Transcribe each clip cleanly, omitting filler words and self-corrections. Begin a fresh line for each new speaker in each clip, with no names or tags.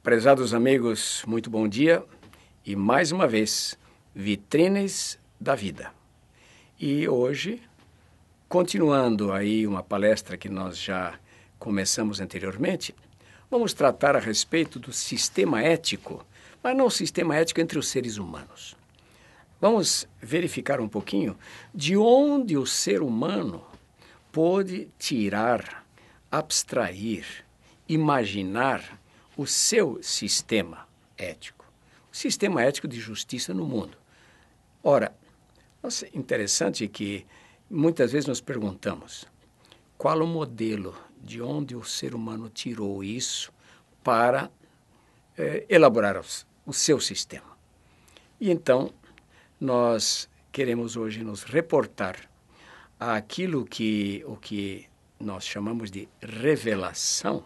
Prezados amigos, muito bom dia e mais uma vez, Vitrines da Vida. E hoje, continuando aí uma palestra que nós já começamos anteriormente, vamos tratar a respeito do sistema ético, mas não o sistema ético entre os seres humanos. Vamos verificar um pouquinho de onde o ser humano pôde tirar, abstrair, imaginar o seu sistema ético, o sistema ético de justiça no mundo. Ora, é interessante que muitas vezes nos perguntamos qual o modelo, de onde o ser humano tirou isso para elaborar o seu sistema. E então, nós queremos hoje nos reportar àquilo o que nós chamamos de revelação,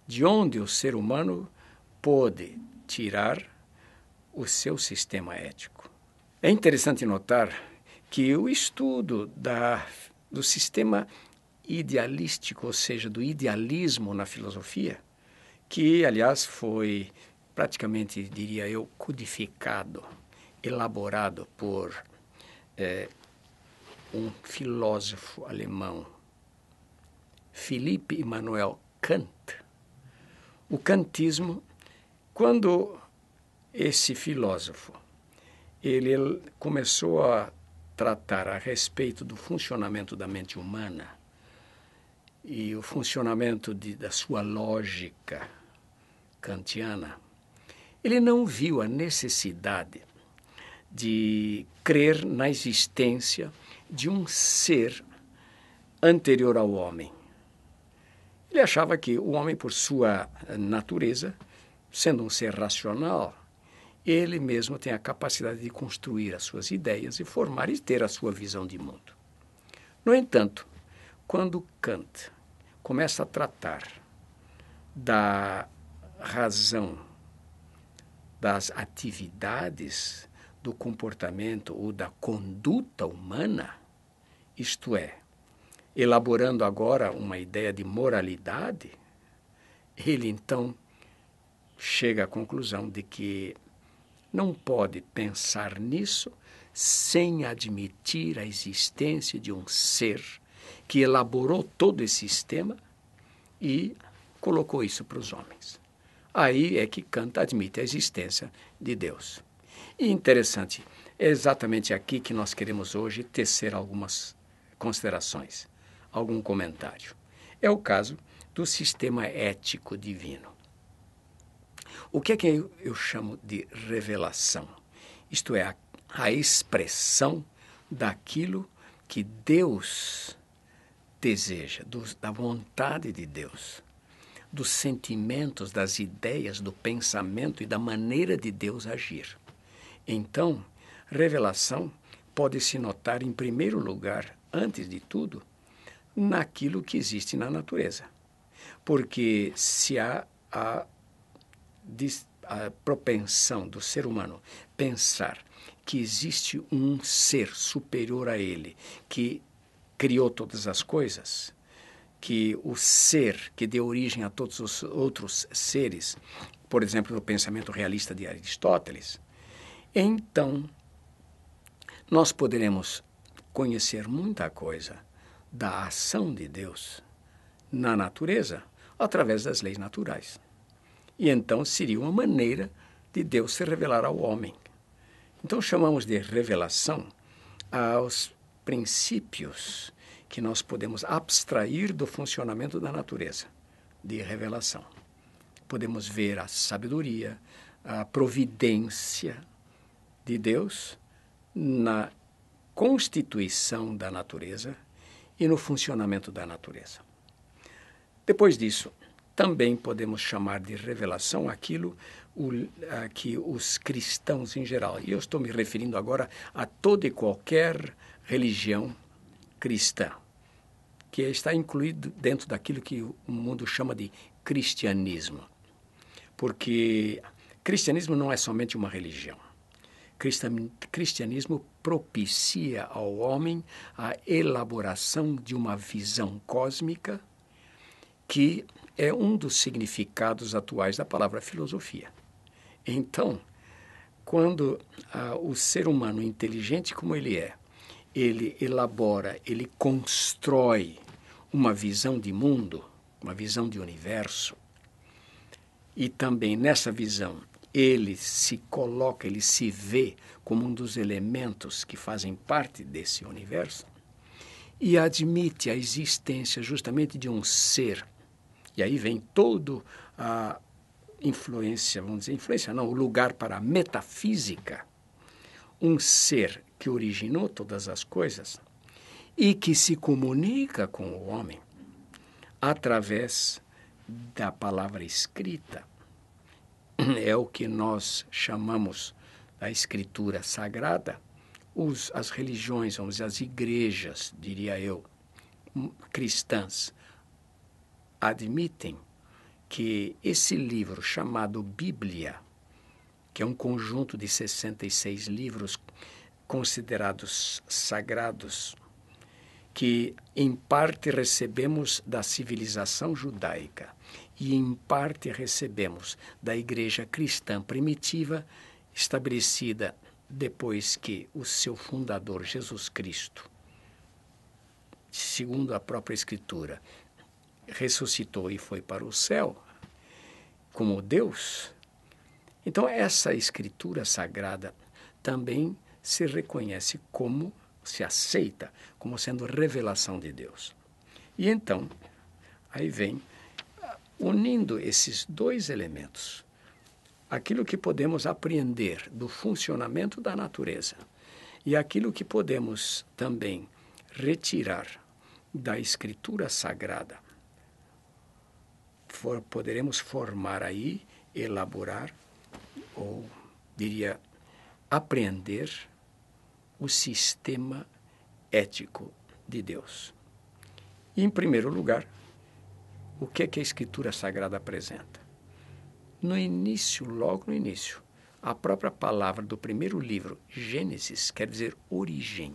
de onde o ser humano pôde tirar o seu sistema ético. É interessante notar que o estudo do sistema idealístico, ou seja, do idealismo na filosofia, que, aliás, foi praticamente, diria eu, codificado, elaborado por um filósofo alemão, Philipp Immanuel Kant. O kantismo, quando esse filósofo ele começou a tratar a respeito do funcionamento da mente humana e o funcionamento da sua lógica kantiana, ele não viu a necessidade de crer na existência de um ser anterior ao homem. Ele achava que o homem, por sua natureza, sendo um ser racional, ele mesmo tem a capacidade de construir as suas ideias e formar e ter a sua visão de mundo. No entanto, quando Kant começa a tratar da razão, das atividades, do comportamento ou da conduta humana, isto é, elaborando agora uma ideia de moralidade, ele então chega à conclusão de que não pode pensar nisso sem admitir a existência de um ser que elaborou todo esse sistema e colocou isso para os homens. Aí é que Kant admite a existência de Deus. E interessante, é exatamente aqui que nós queremos hoje tecer algumas considerações, algum comentário. É o caso do sistema ético divino. O que é que eu chamo de revelação? Isto é, a expressão daquilo que Deus deseja, da vontade de Deus, dos sentimentos, das ideias, do pensamento e da maneira de Deus agir. Então, revelação pode se notar, em primeiro lugar, antes de tudo, naquilo que existe na natureza. Porque se há a propensão do ser humano pensar que existe um ser superior a ele, que criou todas as coisas, que o ser que deu origem a todos os outros seres, por exemplo, no pensamento realista de Aristóteles, então nós poderemos conhecer muita coisa da ação de Deus na natureza através das leis naturais. E então seria uma maneira de Deus se revelar ao homem. Então chamamos de revelação aos princípios que nós podemos abstrair do funcionamento da natureza, de revelação. Podemos ver a sabedoria, a providência de Deus na constituição da natureza e no funcionamento da natureza. Depois disso, também podemos chamar de revelação aquilo que os cristãos em geral, e eu estou me referindo agora a toda e qualquer religião cristã, que está incluído dentro daquilo que o mundo chama de cristianismo. Porque cristianismo não é somente uma religião. Cristianismo propicia ao homem a elaboração de uma visão cósmica que é um dos significados atuais da palavra filosofia. Então, quando o ser humano inteligente como ele é, ele elabora, ele constrói uma visão de mundo, uma visão de universo, e também nessa visão ele se coloca, ele se vê como um dos elementos que fazem parte desse universo e admite a existência justamente de um ser. E aí vem todo a influência, vamos dizer, influência não, o lugar para a metafísica, um ser que originou todas as coisas e que se comunica com o homem através da palavra escrita. É o que nós chamamos da escritura sagrada. As religiões, vamos dizer, as igrejas, diria eu, cristãs, admitem que esse livro chamado Bíblia, que é um conjunto de 66 livros considerados sagrados, que em parte recebemos da civilização judaica e em parte recebemos da igreja cristã primitiva, estabelecida depois que o seu fundador, Jesus Cristo, segundo a própria Escritura, ressuscitou e foi para o céu como Deus. Então, essa Escritura sagrada também se reconhece como, se aceita como sendo revelação de Deus. E então, aí vem, unindo esses dois elementos, aquilo que podemos apreender do funcionamento da natureza e aquilo que podemos também retirar da Escritura Sagrada, poderemos formar aí, elaborar, ou diria, apreender o sistema ético de Deus. E, em primeiro lugar, o que é que a Escritura Sagrada apresenta? No início, logo no início, a própria palavra do primeiro livro, Gênesis, quer dizer origem.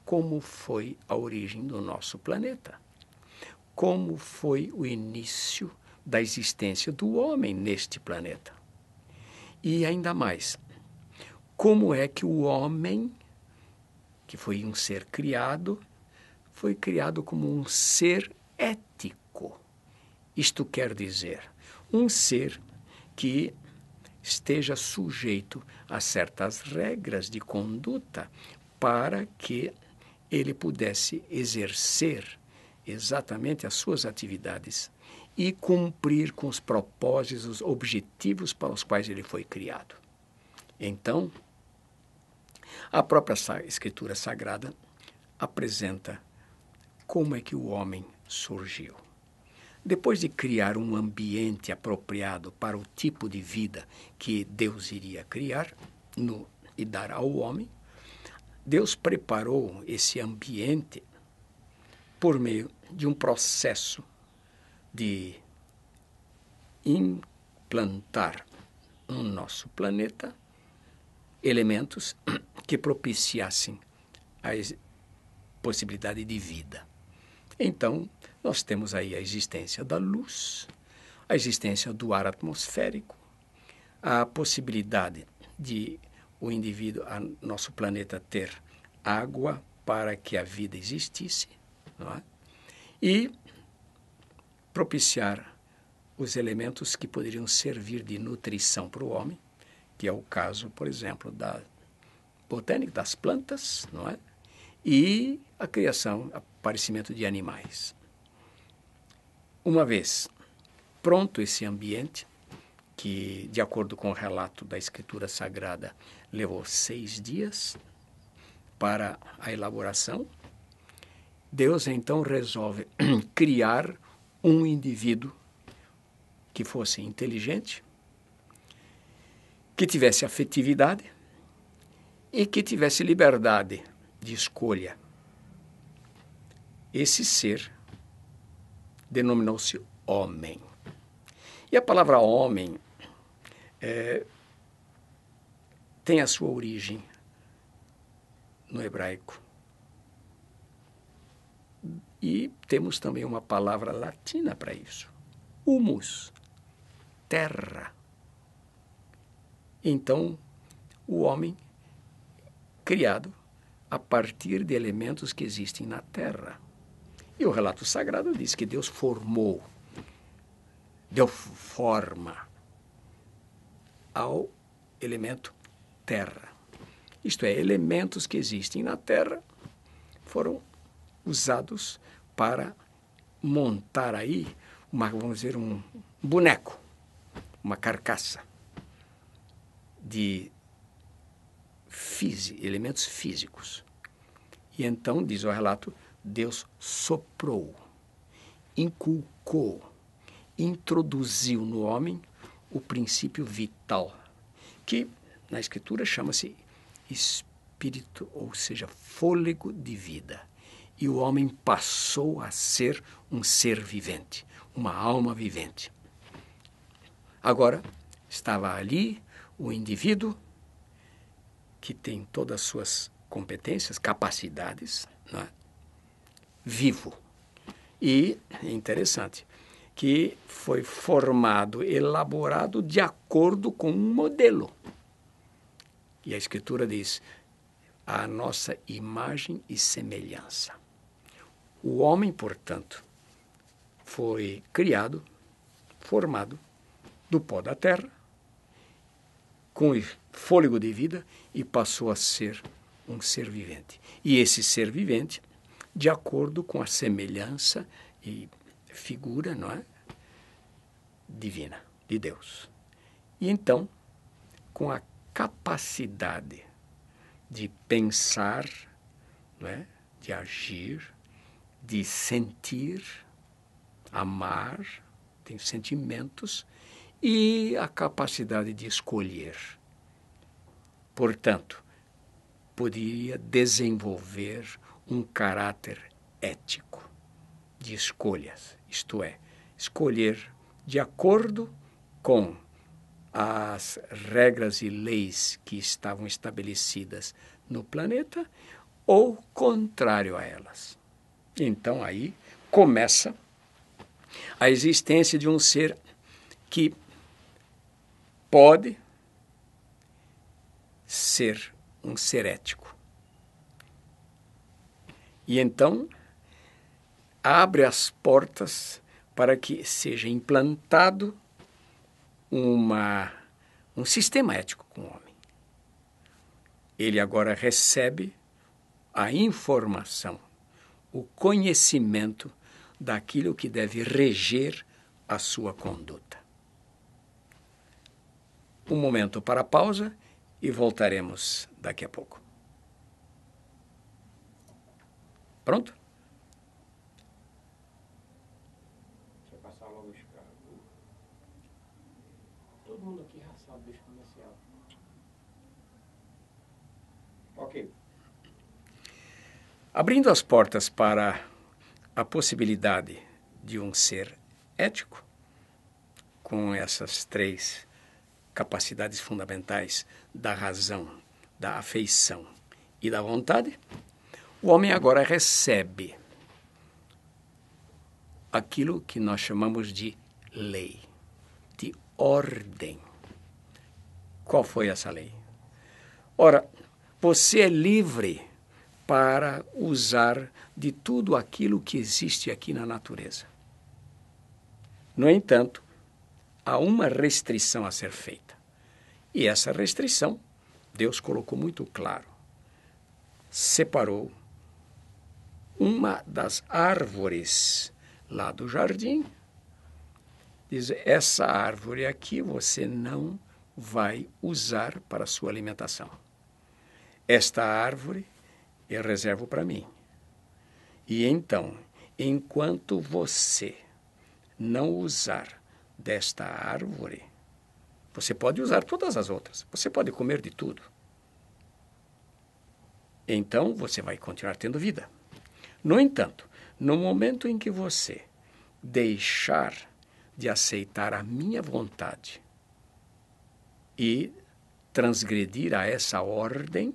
Como foi a origem do nosso planeta? Como foi o início da existência do homem neste planeta? E ainda mais, como é que o homem, que foi um ser criado, foi criado como um ser ético? Isto quer dizer, um ser que esteja sujeito a certas regras de conduta para que ele pudesse exercer exatamente as suas atividades e cumprir com os propósitos, os objetivos para os quais ele foi criado. Então, a própria Escritura Sagrada apresenta como é que o homem surgiu. Depois de criar um ambiente apropriado para o tipo de vida que Deus iria criar e dar ao homem, Deus preparou esse ambiente por meio de um processo de implantar no nosso planeta elementos que propiciassem a possibilidade de vida. Então, nós temos aí a existência da luz, a existência do ar atmosférico, a possibilidade de o indivíduo, nosso planeta, ter água para que a vida existisse, não é? E propiciar os elementos que poderiam servir de nutrição para o homem, que é o caso, por exemplo, da botânica, das plantas, não é? E a criação, aparecimento de animais. Uma vez pronto esse ambiente, que, de acordo com o relato da Escritura Sagrada, levou 6 dias para a elaboração, Deus então resolve criar um indivíduo que fosse inteligente, que tivesse afetividade e que tivesse liberdade de escolha. Esse ser denominou-se homem. E a palavra homem tem a sua origem no hebraico. E temos também uma palavra latina para isso. humus, terra. Então, o homem criado a partir de elementos que existem na terra. E o relato sagrado diz que Deus formou, deu forma ao elemento terra. Isto é, elementos que existem na terra foram usados para montar aí, vamos dizer, um boneco, uma carcaça de elementos físicos. E então, diz o relato, Deus soprou, inculcou, introduziu no homem o princípio vital, que na Escritura chama-se espírito, ou seja, fôlego de vida. E o homem passou a ser um ser vivente, uma alma vivente. Agora, estava ali o indivíduo que tem todas as suas competências, capacidades, não é? Vivo. E é interessante que foi formado, elaborado de acordo com um modelo. E a Escritura diz, a nossa imagem e semelhança. O homem, portanto, foi criado, formado do pó da terra, com fôlego de vida, e passou a ser um ser vivente. E esse ser vivente, de acordo com a semelhança e figura, não é? Divina, de Deus. E então, com a capacidade de pensar, não é? De agir, de sentir, amar, tem sentimentos, e a capacidade de escolher. Portanto, poderia desenvolver um caráter ético de escolhas, isto é, escolher de acordo com as regras e leis que estavam estabelecidas no planeta ou contrário a elas. Então aí começa a existência de um ser que pode ser um ser ético. E então abre as portas para que seja implantado um sistema ético com o homem. Ele agora recebe a informação, o conhecimento daquilo que deve reger a sua conduta. Um momento para a pausa e voltaremos daqui a pouco. Pronto?
Deixa eu passar logo os carros. Todo mundo aqui já sabe bicho comercial. Ok.
Abrindo as portas para a possibilidade de um ser ético, com essas três capacidades fundamentais da razão, da afeição e da vontade, o homem agora recebe aquilo que nós chamamos de lei, de ordem. Qual foi essa lei? Ora, você é livre para usar de tudo aquilo que existe aqui na natureza. No entanto, há uma restrição a ser feita. E essa restrição, Deus colocou muito claro. Separou uma das árvores lá do jardim. Diz, essa árvore aqui você não vai usar para a sua alimentação. Esta árvore eu reservo para mim. E então, enquanto você não usar desta árvore, você pode usar todas as outras. Você pode comer de tudo. Então, você vai continuar tendo vida. No entanto, no momento em que você deixar de aceitar a minha vontade e transgredir a essa ordem,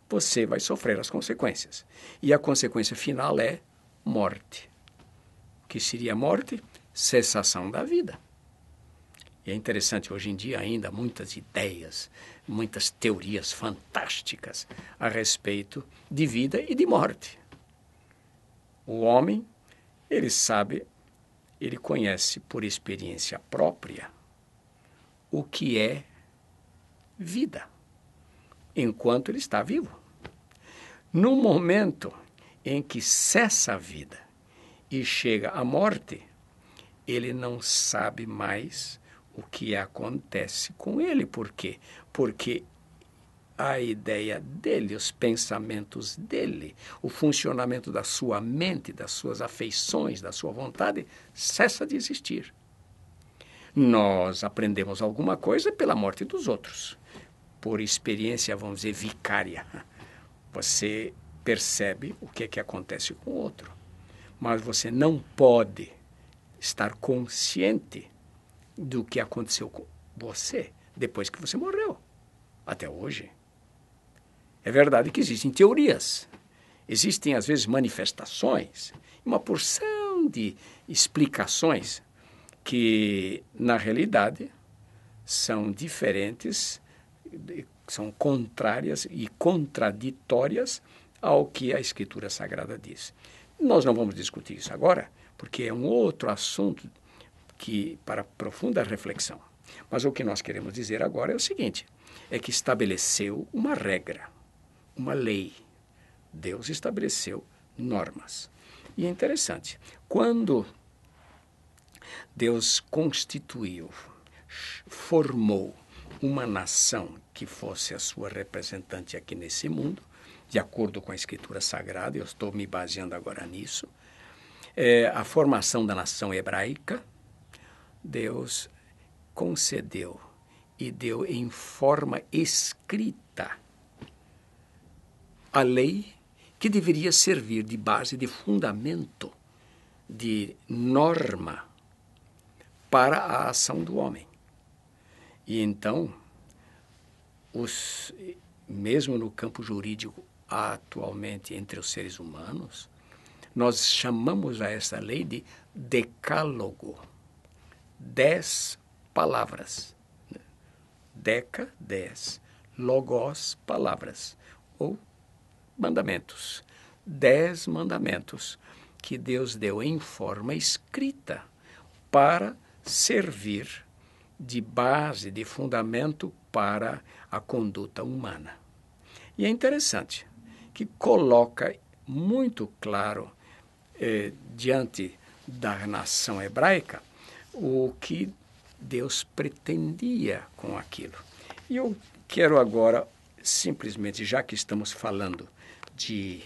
você vai sofrer as consequências. E a consequência final é morte. O que seria morte? cessação da vida. E é interessante, hoje em dia ainda muitas ideias, muitas teorias fantásticas a respeito de vida e de morte. O homem, ele sabe, ele conhece por experiência própria o que é vida, enquanto ele está vivo. No momento em que cessa a vida e chega a morte, ele não sabe mais o que acontece com ele. Por quê? Porque a ideia dele, os pensamentos dele, o funcionamento da sua mente, das suas afeições, da sua vontade, cessa de existir. Nós aprendemos alguma coisa pela morte dos outros, por experiência, vamos dizer, vicária. Você percebe o que acontece com o outro, mas você não pode estar consciente do que aconteceu com você depois que você morreu, até hoje. É verdade que existem teorias, existem às vezes manifestações, uma porção de explicações que, na realidade, são diferentes, são contrárias e contraditórias ao que a Escritura Sagrada diz. Nós não vamos discutir isso agora, porque é um outro assunto para profunda reflexão. Mas o que nós queremos dizer agora é o seguinte, é que estabeleceu uma regra, uma lei. Deus estabeleceu normas. E é interessante, quando Deus constituiu, formou uma nação que fosse a sua representante aqui nesse mundo, de acordo com a Escritura Sagrada, eu estou me baseando agora nisso, a formação da nação hebraica, Deus concedeu e deu em forma escrita a lei que deveria servir de base, de fundamento, de norma para a ação do homem. E então, mesmo no campo jurídico, atualmente entre os seres humanos, nós chamamos a essa lei de decálogo. 10 palavras. Deca, 10. Logos, palavras. Ou mandamentos. 10 mandamentos que Deus deu em forma escrita para servir de base, de fundamento para a conduta humana. E é interessante que coloca muito claro diante da nação hebraica o que Deus pretendia com aquilo. E eu quero agora, simplesmente, já que estamos falando de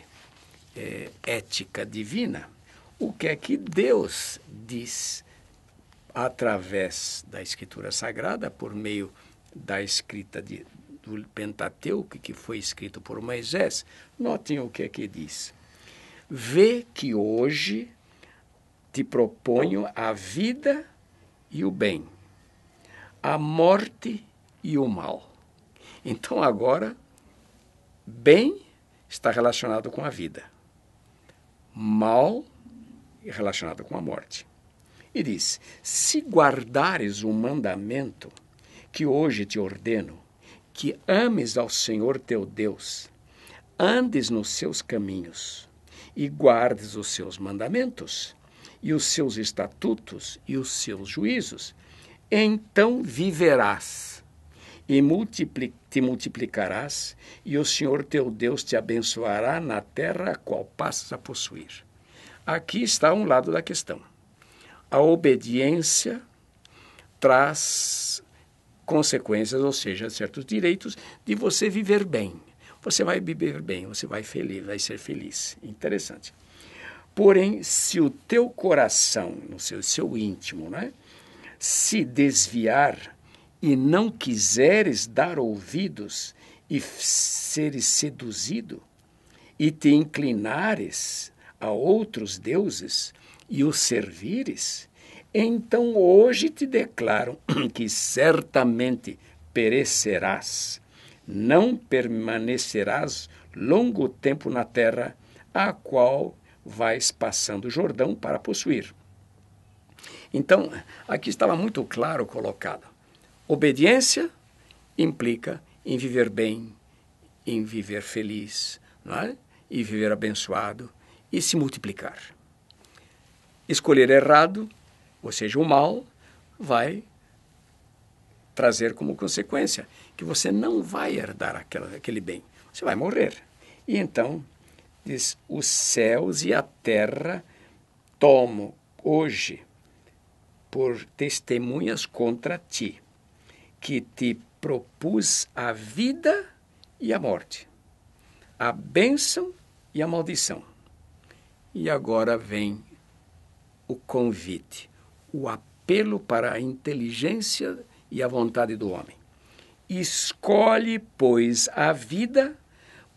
ética divina, o que é que Deus diz através da Escritura Sagrada, por meio da escrita do Pentateuco, que foi escrito por Moisés. Notem o que é que diz. Vê que hoje te proponho a vida e o bem, a morte e o mal. Então agora, bem está relacionado com a vida, mal relacionado com a morte. E diz, se guardares o mandamento que hoje te ordeno, que ames ao Senhor teu Deus, andes nos seus caminhos e guardes os seus mandamentos e os seus estatutos e os seus juízos, então viverás e te multiplicarás e o Senhor teu Deus te abençoará na terra a qual passas a possuir. Aqui está um lado da questão. A obediência traz consequências, ou seja, certos direitos de você viver bem. Você vai viver bem, você vai ser feliz. Interessante. Porém, se o teu coração, no seu íntimo, né, se desviar e não quiseres dar ouvidos e seres seduzido e te inclinares a outros deuses e os servires, então hoje te declaro que certamente perecerás, não permanecerás longo tempo na terra, a qual vais passando o Jordão para possuir. Então, aqui estava muito claro colocado. Obediência implica em viver bem, em viver feliz, não é? E viver abençoado e se multiplicar. Escolher errado, ou seja, o mal, vai trazer como consequência que você não vai herdar aquele bem. Você vai morrer. E então, diz, os céus e a terra tomo hoje por testemunhas contra ti, que te propus a vida e a morte, a bênção e a maldição. E agora vem o convite, o apelo para a inteligência e a vontade do homem. Escolhe, pois, a vida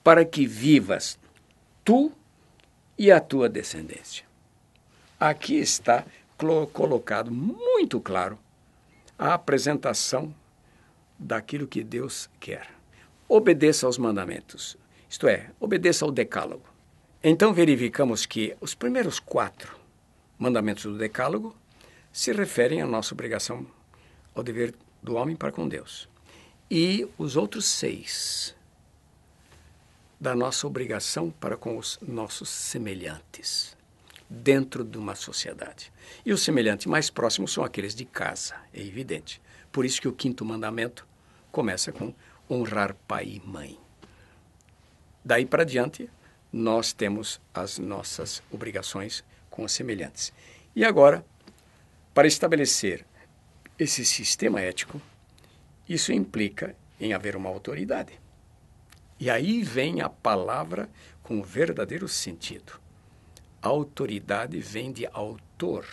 para que vivas tu e a tua descendência. Aqui está colocado muito claro a apresentação daquilo que Deus quer. Obedeça aos mandamentos, isto é, obedeça ao decálogo. Então verificamos que os primeiros 4 mandamentos do decálogo se referem à nossa obrigação, ao dever do homem para com Deus. E os outros 6 da nossa obrigação para com os nossos semelhantes dentro de uma sociedade. E os semelhantes mais próximos são aqueles de casa, é evidente. Por isso que o 5º mandamento começa com honrar pai e mãe. Daí para diante, nós temos as nossas obrigações com os semelhantes. E agora, para estabelecer esse sistema ético, isso implica em haver uma autoridade. E aí vem a palavra com o verdadeiro sentido. Autoridade vem de autor.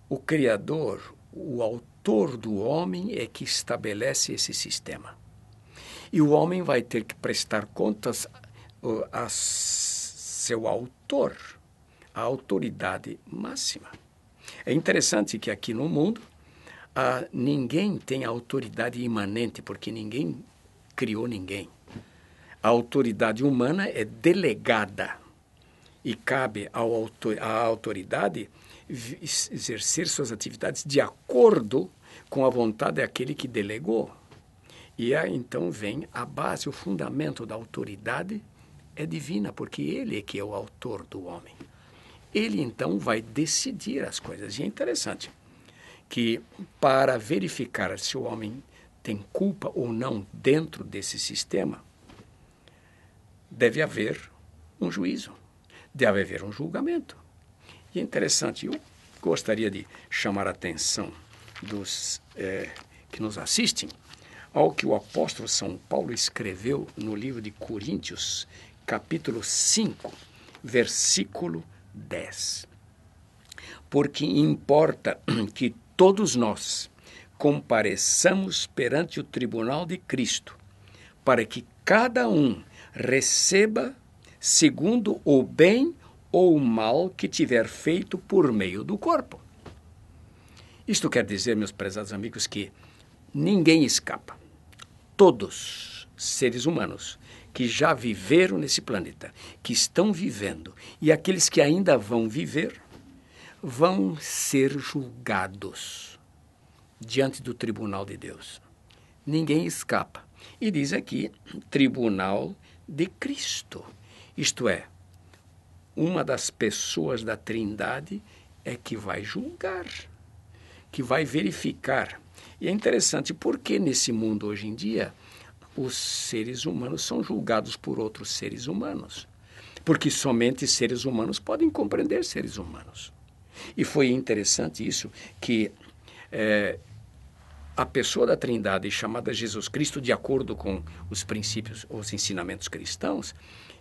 O Criador, o autor do homem é que estabelece esse sistema. E o homem vai ter que prestar contas a seu autor, a autoridade máxima. É interessante que aqui no mundo ninguém tem autoridade imanente, porque ninguém criou ninguém. A autoridade humana é delegada e cabe à autoridade exercer suas atividades de acordo com a vontade daquele que delegou. E aí, então, vem a base, o fundamento da autoridade é divina, porque ele é que é o autor do homem. Ele, então, vai decidir as coisas. E é interessante que, para verificar se o homem tem culpa ou não dentro desse sistema, deve haver um juízo, deve haver um julgamento. E é interessante, eu gostaria de chamar a atenção dos que nos assistem ao que o apóstolo São Paulo escreveu no livro de Coríntios, capítulo 5, versículo 10. Porque importa que todos nós compareçamos perante o tribunal de Cristo, para que cada um receba segundo o bem ou o mal que tiver feito por meio do corpo. Isto quer dizer, meus prezados amigos, que ninguém escapa. Todos seres humanos que já viveram nesse planeta, que estão vivendo, e aqueles que ainda vão viver, vão ser julgados diante do tribunal de Deus. Ninguém escapa. E diz aqui, tribunal de Cristo. Isto é, uma das pessoas da Trindade é que vai julgar, que vai verificar. E é interessante porque nesse mundo hoje em dia, os seres humanos são julgados por outros seres humanos. Porque somente seres humanos podem compreender seres humanos. E foi interessante isso, que a pessoa da Trindade, chamada Jesus Cristo, de acordo com os princípios, os ensinamentos cristãos,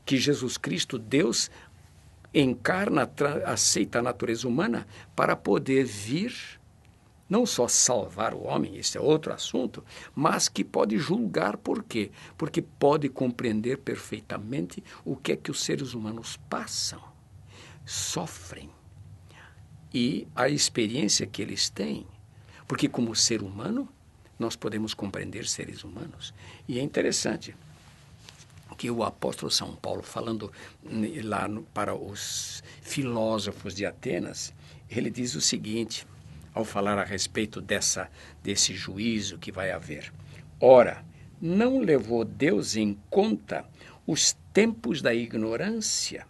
que Jesus Cristo, Deus, encarna, aceita a natureza humana para poder vir, não só salvar o homem, esse é outro assunto, mas que pode julgar. Por quê? Porque pode compreender perfeitamente o que é que os seres humanos passam, sofrem, e a experiência que eles têm. Porque como ser humano, nós podemos compreender seres humanos. E é interessante que o apóstolo São Paulo, falando lá para os filósofos de Atenas, ele diz o seguinte, ao falar a respeito desse juízo que vai haver. Ora, não levou Deus em conta os tempos da ignorância?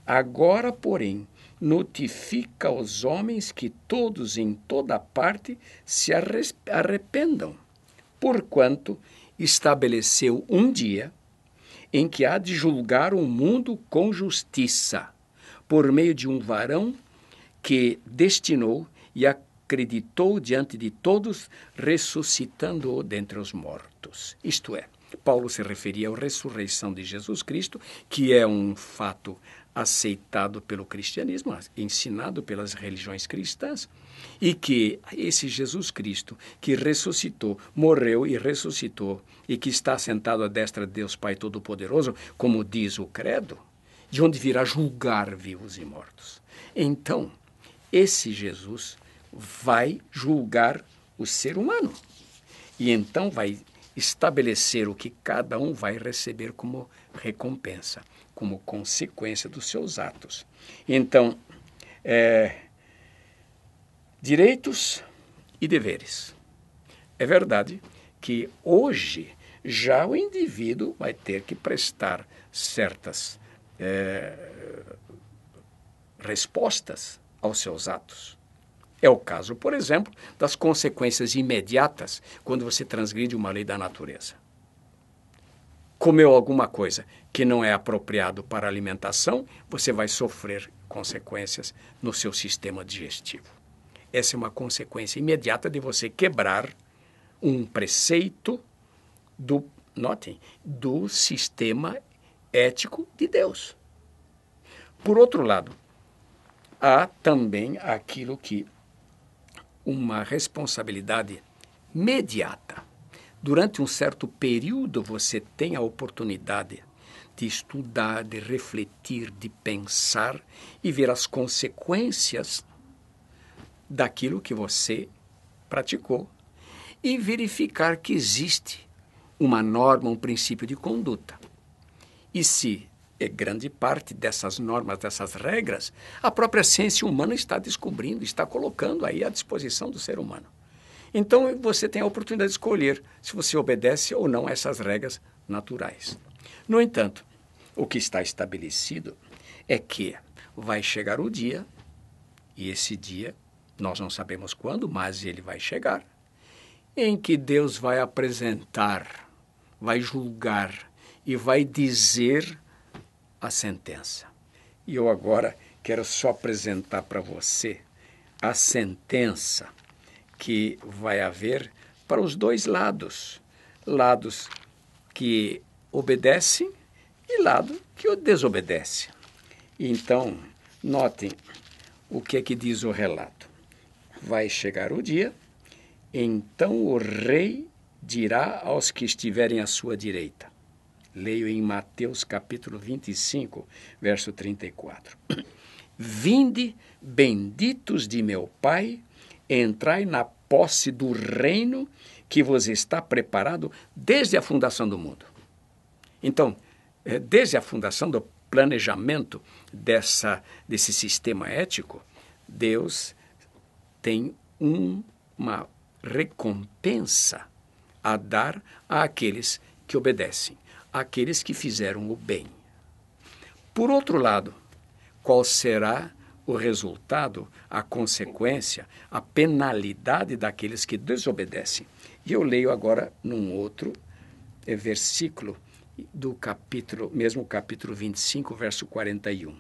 Agora, porém, notifica aos homens que todos em toda parte se arrependam, porquanto estabeleceu um dia em que há de julgar o mundo com justiça, por meio de um varão que destinou e acreditou diante de todos, ressuscitando-o dentre os mortos. Isto é, Paulo se referia à ressurreição de Jesus Cristo, que é um fato aceitado pelo cristianismo, ensinado pelas religiões cristãs, e que esse Jesus Cristo, que ressuscitou, morreu e ressuscitou, e que está sentado à destra de Deus Pai Todo-Poderoso, como diz o credo, de onde virá julgar vivos e mortos. Então, esse Jesus vai julgar o ser humano, e então vai estabelecer o que cada um vai receber como recompensa, como consequência dos seus atos. Então, direitos e deveres. É verdade que hoje já o indivíduo vai ter que prestar certas respostas aos seus atos. É o caso, por exemplo, das consequências imediatas quando você transgride uma lei da natureza. Comeu alguma coisa que não é apropriado para alimentação, você vai sofrer consequências no seu sistema digestivo. Essa é uma consequência imediata de você quebrar um preceito do sistema ético de Deus. Por outro lado, há também aquilo que uma responsabilidade imediata. Durante um certo período você tem a oportunidade de estudar, de refletir, de pensar e ver as consequências daquilo que você praticou e verificar que existe uma norma, um princípio de conduta. E se grande parte dessas normas, dessas regras, a própria ciência humana está descobrindo, está colocando aí à disposição do ser humano. Então, você tem a oportunidade de escolher se você obedece ou não a essas regras naturais. No entanto, o que está estabelecido é que vai chegar o dia, e esse dia, nós não sabemos quando, mas ele vai chegar, em que Deus vai apresentar, vai julgar e vai dizer a sentença. E eu agora quero só apresentar para você a sentença que vai haver para os dois lados. Lados que obedecem e lado que desobedece. Então, notem o que é que diz o relato. Vai chegar o dia, então o rei dirá aos que estiverem à sua direita. Leio em Mateus capítulo 25, verso 34. Vinde, benditos de meu Pai, entrai na posse do reino que vos está preparado desde a fundação do mundo. Então, desde a fundação do planejamento desse sistema ético, Deus tem uma recompensa a dar àqueles que obedecem, àqueles que fizeram o bem. Por outro lado, qual será o resultado, a consequência, a penalidade daqueles que desobedecem? E eu leio agora num outro versículo do capítulo 25, verso 41.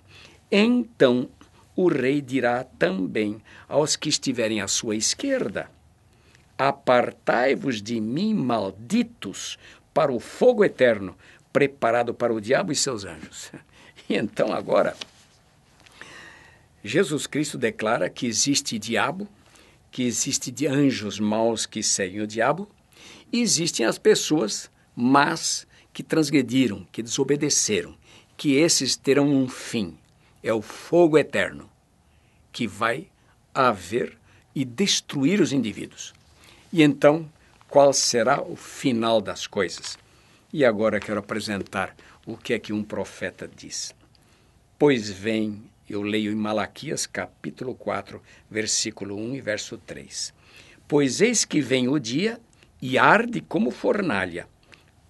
Então o rei dirá também aos que estiverem à sua esquerda: apartai-vos de mim, malditos, para o fogo eterno, preparado para o diabo e seus anjos. E então agora, Jesus Cristo declara que existe diabo, que existe de anjos maus que seguem o diabo, e existem as pessoas más que transgrediram, que desobedeceram, que esses terão um fim. É o fogo eterno, que vai haver e destruir os indivíduos. E então, qual será o final das coisas? E agora quero apresentar o que é que um profeta diz. Pois vem Eu leio em Malaquias, capítulo 4, versículo 1 e verso 3. Pois eis que vem o dia e arde como fornalha.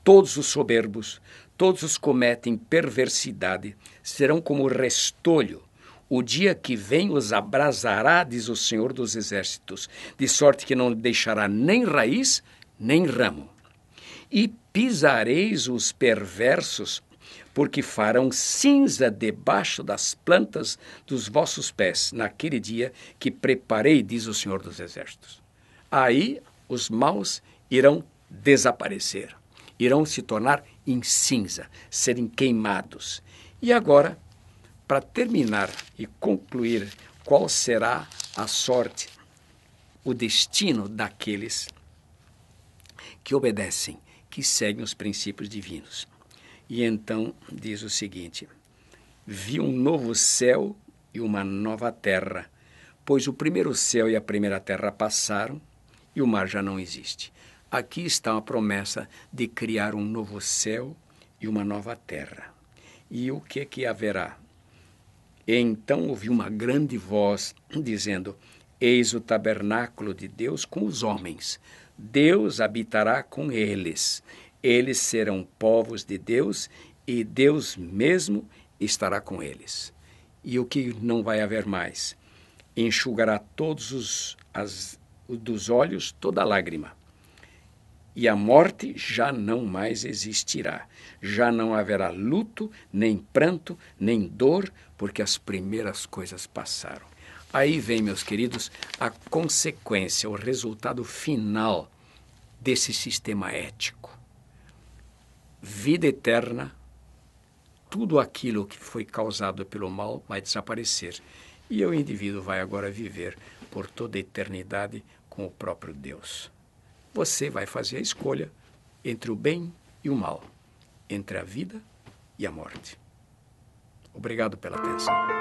Todos os soberbos, todos os que cometem perversidade, serão como restolho. O dia que vem os abrasará, diz o Senhor dos Exércitos, de sorte que não deixará nem raiz, nem ramo. E pisareis os perversos, porque farão cinza debaixo das plantas dos vossos pés, naquele dia que preparei, diz o Senhor dos Exércitos. Aí os maus irão desaparecer, irão se tornar em cinza, serem queimados. E agora, para terminar e concluir qual será a sorte, o destino daqueles que obedecem, que seguem os princípios divinos. E então diz o seguinte: vi um novo céu e uma nova terra, pois o primeiro céu e a primeira terra passaram e o mar já não existe. Aqui está a promessa de criar um novo céu e uma nova terra. E o que haverá? Então ouvi uma grande voz dizendo: eis o tabernáculo de Deus com os homens. Deus habitará com eles. Eles serão povos de Deus e Deus mesmo estará com eles. E o que não vai haver mais? Enxugará todos dos olhos toda lágrima. E a morte já não mais existirá. Já não haverá luto, nem pranto, nem dor, porque as primeiras coisas passaram. Aí vem, meus queridos, a consequência, o resultado final desse sistema ético. Vida eterna, tudo aquilo que foi causado pelo mal vai desaparecer. E o indivíduo vai agora viver por toda a eternidade com o próprio Deus. Você vai fazer a escolha entre o bem e o mal, entre a vida e a morte. Obrigado pela atenção.